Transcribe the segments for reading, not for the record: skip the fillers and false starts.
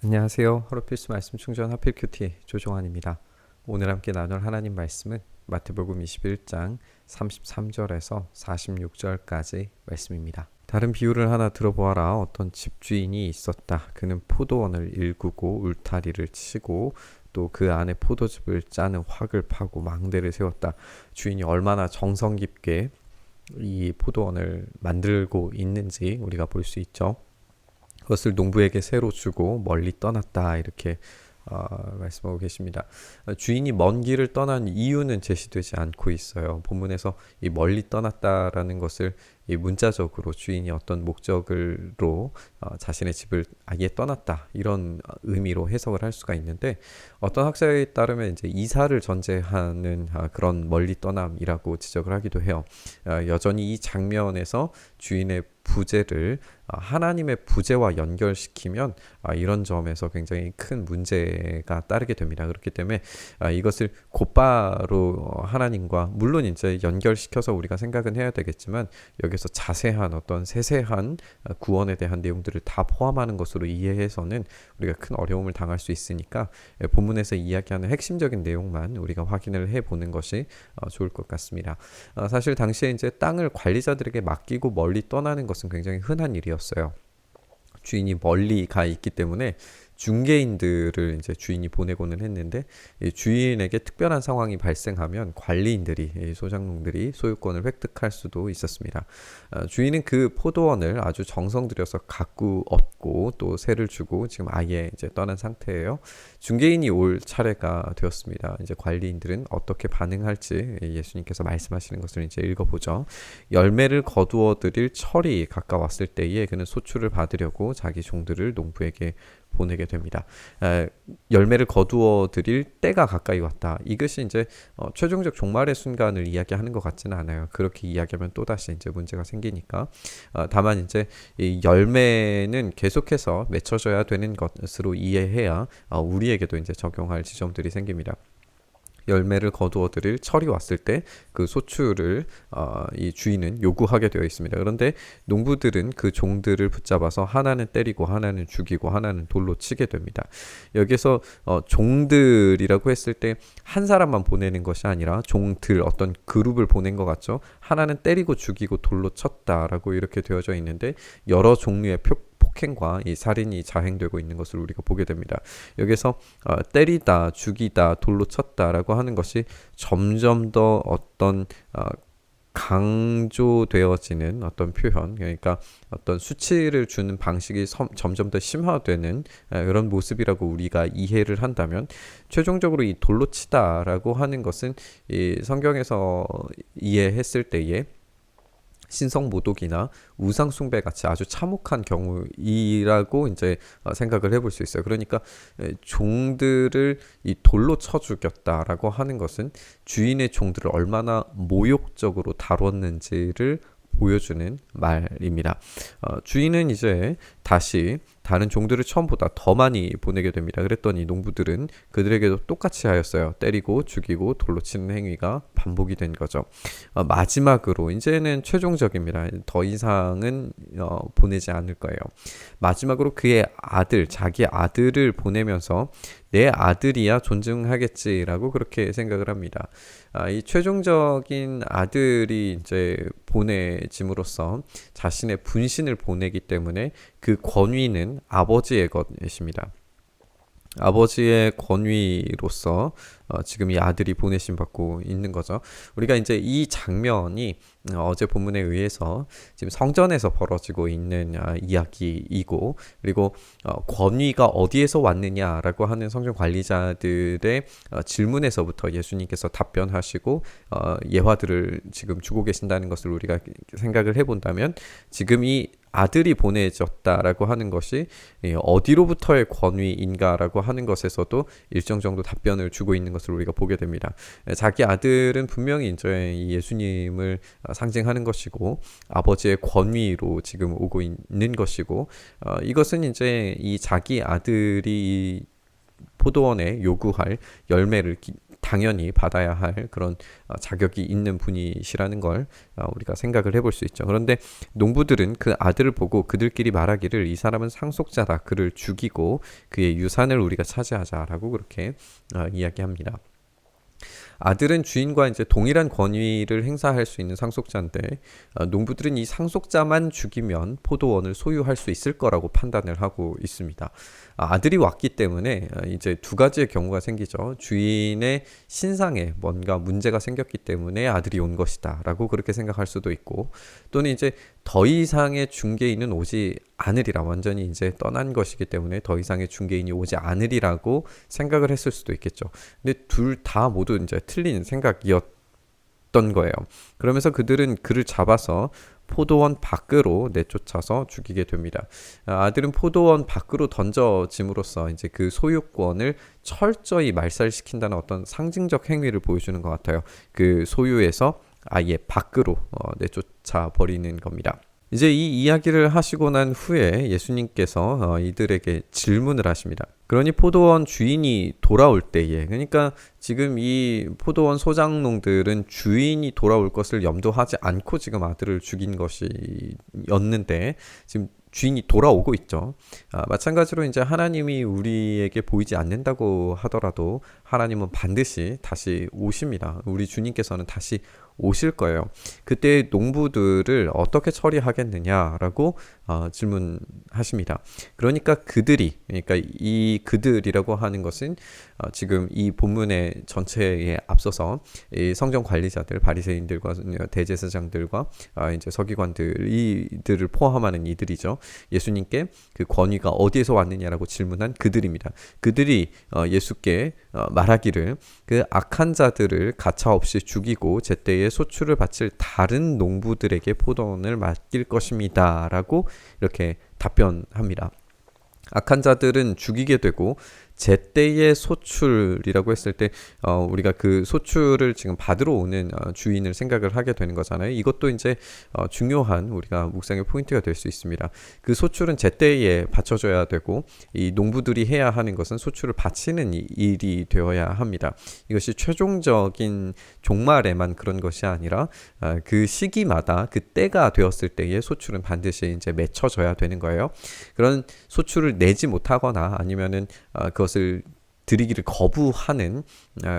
안녕하세요. 하루 필수 말씀 충전 하필 큐티 조종환입니다. 오늘 함께 나눌 하나님 말씀은 마태복음 21장 33절에서 46절까지 말씀입니다. 다른 비유를 하나 들어보아라. 어떤 집주인이 있었다. 그는 포도원을 일구고 울타리를 치고 또 그 안에 포도즙을 짜는 확을 파고 망대를 세웠다. 주인이 얼마나 정성 깊게 이 포도원을 만들고 있는지 우리가 볼 수 있죠. 그것을 농부에게 새로 주고 멀리 떠났다 이렇게 말씀하고 계십니다. 주인이 먼 길을 떠난 이유는 제시되지 않고 있어요. 본문에서 이 멀리 떠났다라는 것을 이 문자적으로 주인이 어떤 목적으로 자신의 집을 아예 떠났다 이런 의미로 해석을 할 수가 있는데, 어떤 학자에 따르면 이제 이사를 전제하는 그런 멀리 떠남이라고 지적을 하기도 해요. 여전히 이 장면에서 주인의 부재를 하나님의 부재와 연결시키면 이런 점에서 굉장히 큰 문제가 따르게 됩니다. 그렇기 때문에 이것을 곧바로 하나님과 물론 이제 연결시켜서 우리가 생각은 해야 되겠지만, 여기서 자세한 어떤 세세한 구원에 대한 내용들을 다 포함하는 것으로 이해해서는 우리가 큰 어려움을 당할 수 있으니까 본문에서 이야기하는 핵심적인 내용만 우리가 확인을 해보는 것이 좋을 것 같습니다. 사실 당시에 이제 땅을 관리자들에게 맡기고 멀리 떠나는 것은 굉장히 흔한 일이었어요. 주인이 멀리 가 있기 때문에 중개인들을 이제 주인이 보내고는 했는데, 이 주인에게 특별한 상황이 발생하면 관리인들이, 소장농들이 소유권을 획득할 수도 있었습니다. 주인은 그 포도원을 아주 정성 들여서 가꾸었고 또 세를 주고 지금 아예 이제 떠난 상태예요. 중개인이 올 차례가 되었습니다. 이제 관리인들은 어떻게 반응할지 예수님께서 말씀하시는 것을 이제 읽어보죠. 열매를 거두어 드릴 철이 가까웠을 때에 그는 소출을 받으려고 자기 종들을 농부에게 보내게 됩니다. 열매를 거두어 드릴 때가 가까이 왔다. 이것이 이제 최종적 종말의 순간을 이야기하는 것 같지는 않아요. 그렇게 이야기하면 또 다시 이제 문제가 생기니까. 다만 이제 이 열매는 계속해서 맺혀져야 되는 것으로 이해해야 우리에게도 이제 적용할 지점들이 생깁니다. 열매를 거두어 드릴 철이 왔을 때 그 소출을 이 주인은 요구하게 되어 있습니다. 그런데 농부들은 그 종들을 붙잡아서 하나는 때리고 하나는 죽이고 하나는 돌로 치게 됩니다. 여기서 종들이라고 했을 때 한 사람만 보내는 것이 아니라 종들, 어떤 그룹을 보낸 것 같죠. 하나는 때리고 죽이고 돌로 쳤다라고 이렇게 되어져 있는데, 여러 종류의 폭행과 이 살인이 자행되고 있는 것을 우리가 보게 됩니다. 여기서 때리다, 죽이다, 돌로 쳤다라고 하는 것이 점점 더 어떤 강조되어지는 어떤 표현, 그러니까 어떤 수치를 주는 방식이 점점 더 심화되는 그런 모습이라고 우리가 이해를 한다면, 최종적으로 이 돌로 치다라고 하는 것은 이 성경에서 이해했을 때에 신성 모독이나 우상 숭배 같이 아주 참혹한 경우이라고 이제 생각을 해볼 수 있어요. 그러니까 종들을 이 돌로 쳐 죽였다라고 하는 것은 주인의 종들을 얼마나 모욕적으로 다뤘는지를 보여주는 말입니다. 주인은 이제 다시 다른 종들을 처음보다 더 많이 보내게 됩니다. 그랬더니 농부들은 그들에게도 똑같이 하였어요. 때리고 죽이고 돌로 치는 행위가 반복이 된 거죠. 마지막으로 이제는 최종적입니다. 더 이상은 보내지 않을 거예요. 마지막으로 그의 아들, 자기 아들을 보내면서 내 아들이야 존중하겠지라고 그렇게 생각을 합니다. 이 최종적인 아들이 이제 보내짐으로써 자신의 분신을 보내기 때문에 그 권위는 아버지의 것입니다. 아버지의 권위로서 지금 이 아들이 보내심 받고 있는 거죠. 우리가 이제 이 장면이 어제 본문에 의해서 지금 성전에서 벌어지고 있는 이야기이고, 그리고 권위가 어디에서 왔느냐라고 하는 성전 관리자들의 질문에서부터 예수님께서 답변하시고 예화들을 지금 주고 계신다는 것을 우리가 생각을 해본다면, 지금 이 아들이 보내졌다라고 하는 것이 어디로부터의 권위인가라고 하는 것에서도 일정 정도 답변을 주고 있는 것을 우리가 보게 됩니다. 자기 아들은 분명히 이제 예수님을 상징하는 것이고 아버지의 권위로 지금 오고 있는 것이고, 이것은 이제 이 자기 아들이 포도원에 요구할 열매를 당연히 받아야 할 그런 자격이 있는 분이시라는 걸 우리가 생각을 해볼 수 있죠. 그런데 농부들은 그 아들을 보고 그들끼리 말하기를 이 사람은 상속자다. 그를 죽이고 그의 유산을 우리가 차지하자라고 그렇게 이야기합니다. 아들은 주인과 이제 동일한 권위를 행사할 수 있는 상속자인데 농부들은 이 상속자만 죽이면 포도원을 소유할 수 있을 거라고 판단을 하고 있습니다. 아들이 왔기 때문에 이제 두 가지의 경우가 생기죠. 주인의 신상에 뭔가 문제가 생겼기 때문에 아들이 온 것이다라고 그렇게 생각할 수도 있고, 또는 이제 더 이상의 중개인은 오지 않으리라, 완전히 이제 떠난 것이기 때문에 더 이상의 중개인이 오지 않으리라고 생각을 했을 수도 있겠죠. 근데 둘 다 모두 이제 틀린 생각이었던 거예요. 그러면서 그들은 그를 잡아서 포도원 밖으로 내쫓아서 죽이게 됩니다. 아들은 포도원 밖으로 던져짐으로써 이제 그 소유권을 철저히 말살시킨다는 어떤 상징적 행위를 보여주는 것 같아요. 그 소유에서 아예 밖으로 내쫓아 버리는 겁니다. 이제 이 이야기를 하시고 난 후에 예수님께서 이들에게 질문을 하십니다. 그러니 포도원 주인이 돌아올 때에, 그러니까 지금 이 포도원 소장농들은 주인이 돌아올 것을 염두하지 않고 지금 아들을 죽인 것이었는데 지금 주인이 돌아오고 있죠. 마찬가지로 이제 하나님이 우리에게 보이지 않는다고 하더라도 하나님은 반드시 다시 오십니다. 우리 주님께서는 다시 오실 거예요. 그때 농부들을 어떻게 처리하겠느냐라고 질문하십니다. 그러니까 이 그들이라고 하는 것은 지금 이 본문의 전체에 앞서서 이 성전 관리자들, 바리새인들과 대제사장들과 이제 서기관들, 이들을 포함하는 이들이죠. 예수님께 그 권위가 어디에서 왔느냐라고 질문한 그들입니다. 그들이 예수께 말하기를 그 악한 자들을 가차없이 죽이고 제때에 소출을 바칠 다른 농부들에게 포도원을 맡길 것입니다 라고 이렇게 답변합니다. 악한 자들은 죽이게 되고 제때의 소출이라고 했을 때 우리가 그 소출을 지금 받으러 오는 주인을 생각을 하게 되는 거잖아요. 이것도 이제 중요한 우리가 묵상의 포인트가 될 수 있습니다. 그 소출은 제때에 바쳐져야 되고 이 농부들이 해야 하는 것은 소출을 바치는 일이 되어야 합니다. 이것이 최종적인 종말에만 그런 것이 아니라 그 시기마다 그 때가 되었을 때에 소출은 반드시 이제 맺혀져야 되는 거예요. 그런 소출을 내지 못하거나 아니면은 그것을 드리기를 거부하는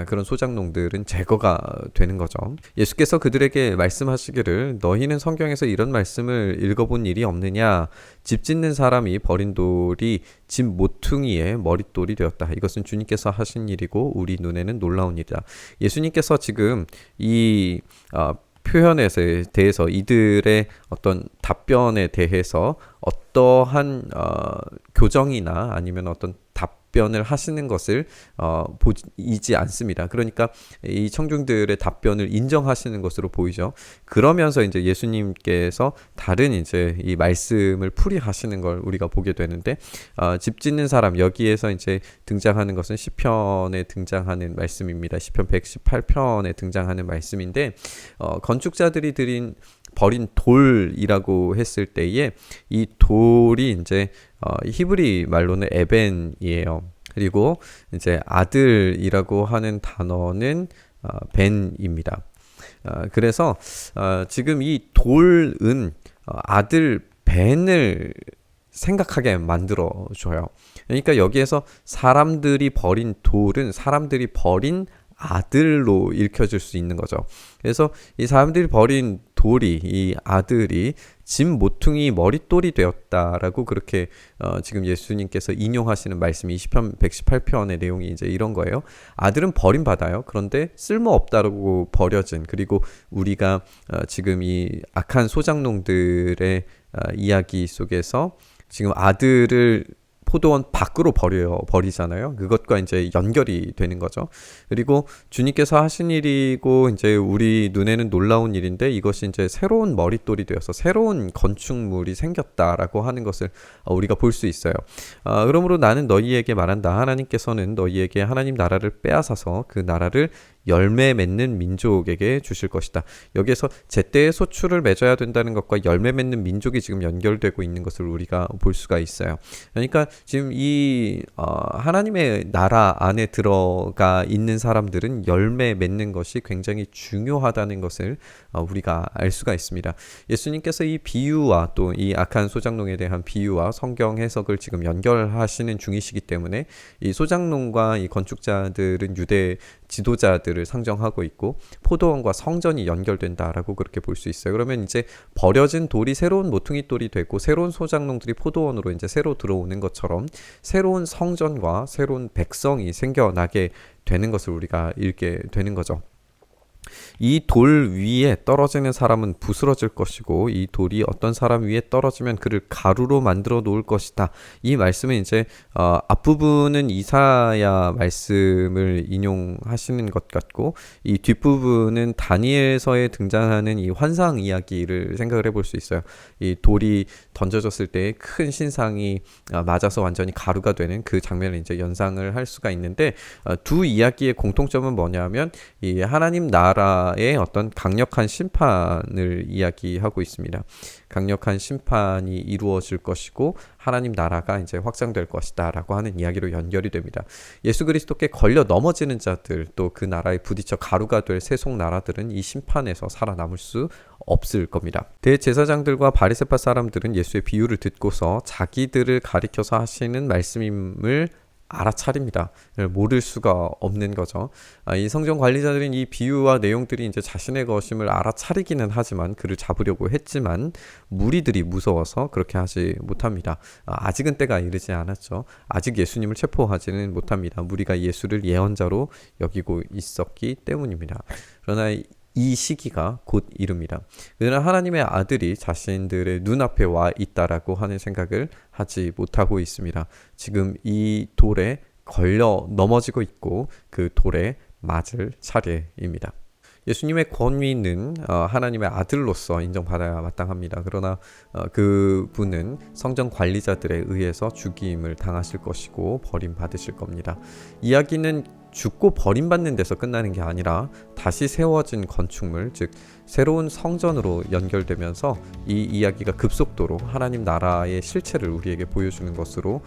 그런 소장농들은 제거가 되는 거죠. 예수께서 그들에게 말씀하시기를 너희는 성경에서 이런 말씀을 읽어본 일이 없느냐? 집 짓는 사람이 버린 돌이 집 모퉁이의 머릿돌이 되었다. 이것은 주님께서 하신 일이고 우리 눈에는 놀라운 일이다. 예수님께서 지금 이 표현에 대해서 이들의 어떤 답변에 대해서 어떠한 교정이나 아니면 어떤 답변을 하시는 것을 보이지 않습니다. 그러니까 이 청중들의 답변을 인정하시는 것으로 보이죠. 그러면서 이제 예수님께서 다른 이제 이 말씀을 풀이하시는 걸 우리가 보게 되는데 집 짓는 사람, 여기에서 이제 등장하는 것은 시편에 등장하는 말씀입니다. 시편 118편에 등장하는 말씀인데 건축자들이 버린 돌이라고 했을 때에 이 돌이 이제 히브리 말로는 에벤이에요. 그리고 이제 아들이라고 하는 단어는 벤입니다. 그래서 지금 이 돌은 아들 벤을 생각하게 만들어줘요. 그러니까 여기에서 사람들이 버린 돌은 사람들이 버린 아들로 읽혀질 수 있는 거죠. 그래서 이 사람들이 버린 돌이, 이 아들이 집 모퉁이 머릿돌이 되었다라고 그렇게 지금 예수님께서 인용하시는 말씀이 시편 118편의 내용이 이제 이런 거예요. 아들은 버림받아요. 그런데 쓸모없다라고 버려진, 그리고 우리가 지금 이 악한 소장농들의 이야기 속에서 지금 아들을 포도원 밖으로 버리잖아요. 그것과 이제 연결이 되는 거죠. 그리고 주님께서 하신 일이고 이제 우리 눈에는 놀라운 일인데 이것이 이제 새로운 머릿돌이 되어서 새로운 건축물이 생겼다라고 하는 것을 우리가 볼 수 있어요. 그러므로 나는 너희에게 말한다. 하나님께서는 너희에게 하나님 나라를 빼앗아서 그 나라를 열매 맺는 민족에게 주실 것이다. 여기에서 제때의 소출을 맺어야 된다는 것과 열매 맺는 민족이 지금 연결되고 있는 것을 우리가 볼 수가 있어요. 그러니까 지금 이 하나님의 나라 안에 들어가 있는 사람들은 열매 맺는 것이 굉장히 중요하다는 것을 우리가 알 수가 있습니다. 예수님께서 이 비유와 또 이 악한 소작농에 대한 비유와 성경 해석을 지금 연결하시는 중이시기 때문에 이 소작농과 이 건축자들은 유대 지도자들을 상정하고 있고 포도원과 성전이 연결된다라고 그렇게 볼 수 있어요. 그러면 이제 버려진 돌이 새로운 모퉁이 돌이 되고 새로운 소작농들이 포도원으로 이제 새로 들어오는 것처럼 새로운 성전과 새로운 백성이 생겨나게 되는 것을 우리가 읽게 되는 거죠. 이 돌 위에 떨어지는 사람은 부스러질 것이고 이 돌이 어떤 사람 위에 떨어지면 그를 가루로 만들어 놓을 것이다. 이 말씀은 이제 앞부분은 이사야 말씀을 인용하시는 것 같고 이 뒷부분은 다니엘서에 등장하는 이 환상 이야기를 생각을 해볼 수 있어요. 이 돌이 던져졌을 때 큰 신상이 맞아서 완전히 가루가 되는 그 장면을 이제 연상을 할 수가 있는데 두 이야기의 공통점은 뭐냐면 이 하나님 나라의 어떤 강력한 심판을 이야기하고 있습니다. 강력한 심판이 이루어질 것이고 하나님 나라가 이제 확장될 것이다라고 하는 이야기로 연결이 됩니다. 예수 그리스도께 걸려 넘어지는 자들 또 그 나라에 부딪혀 가루가 될 세속 나라들은 이 심판에서 살아남을 수 없을 겁니다. 대제사장들과 바리새파 사람들은 예수의 비유를 듣고서 자기들을 가리켜서 하시는 말씀임을 알아차립니다. 모를 수가 없는 거죠. 이 성전 관리자들은 이 비유와 내용들이 이제 자신의 것임을 알아차리기는 하지만 그를 잡으려고 했지만 무리들이 무서워서 그렇게 하지 못합니다. 아직은 때가 이르지 않았죠. 아직 예수님을 체포하지는 못합니다. 무리가 예수를 예언자로 여기고 있었기 때문입니다. 그러나 이 시기가 곧 이릅니다. 그러나 하나님의 아들이 자신들의 눈앞에 와 있다라고 하는 생각을 하지 못하고 있습니다. 지금 이 돌에 걸려 넘어지고 있고 그 돌에 맞을 차례입니다. 예수님의 권위는 하나님의 아들로서 인정받아야 마땅합니다. 그러나 그분은 성전 관리자들에 의해서 죽임을 당하실 것이고 버림받으실 겁니다. 이야기는 죽고 버림받는 데서 끝나는 게 아니라 다시 세워진 건축물, 즉 새로운 성전으로 연결되면서 이 이야기가 급속도로 하나님 나라의 실체를 우리에게 보여주는 것으로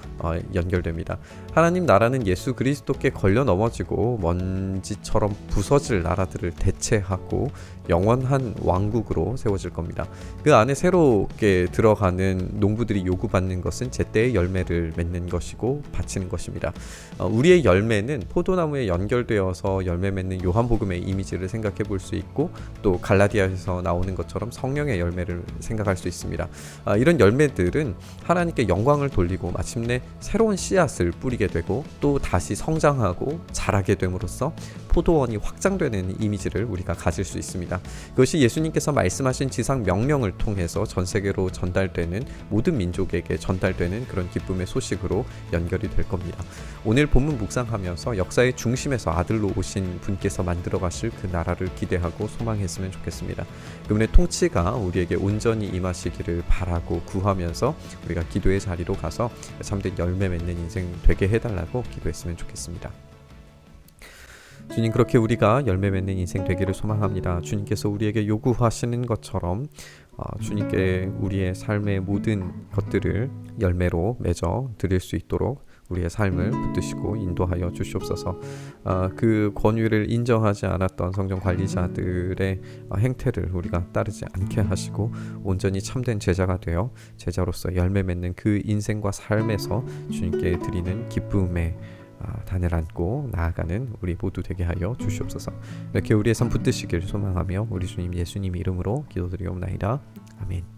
연결됩니다. 하나님 나라는 예수 그리스도께 걸려 넘어지고 먼지처럼 부서질 나라들을 대체하고 영원한 왕국으로 세워질 겁니다. 그 안에 새롭게 들어가는 농부들이 요구받는 것은 제때의 열매를 맺는 것이고 바치는 것입니다. 우리의 열매는 포도나무에 연결되어서 열매 맺는 요한복음의 이미지를 생각해 볼 수 있고 또 갈라디아에서 나오는 것처럼 성령의 열매를 생각할 수 있습니다. 이런 열매들은 하나님께 영광을 돌리고 마침내 새로운 씨앗을 뿌리게 되고 또 다시 성장하고 자라게 됨으로써 포도원이 확장되는 이미지를 우리가 가질 수 있습니다. 그것이 예수님께서 말씀하신 지상 명령을 통해서 전 세계로 전달되는 모든 민족에게 전달되는 그런 기쁨의 소식으로 연결이 될 겁니다. 오늘 본문 묵상하면서 역사의 중심에서 아들로 오신 분께서 만들어 가실 그 나라를 기대하고 소망했으면 좋겠습니다. 그분의 통치가 우리에게 온전히 임하시기를 바라고 구하면서 우리가 기도의 자리로 가서 참된 열매 맺는 인생 되게 해달라고 기도했으면 좋겠습니다. 주님, 그렇게 우리가 열매 맺는 인생 되기를 소망합니다. 주님께서 우리에게 요구하시는 것처럼 주님께 우리의 삶의 모든 것들을 열매로 맺어 드릴 수 있도록 우리의 삶을 붙드시고 인도하여 주시옵소서. 그 권위를 인정하지 않았던 성전 관리자들의 행태를 우리가 따르지 않게 하시고 온전히 참된 제자가 되어 제자로서 열매 맺는 그 인생과 삶에서 주님께 드리는 기쁨의 단을 안고 나아가는 우리 모두 되게 하여 주시옵소서. 이렇게 우리의 삶 붙드시길 소망하며 우리 주님 예수님 이름으로 기도드리옵나이다. 아멘.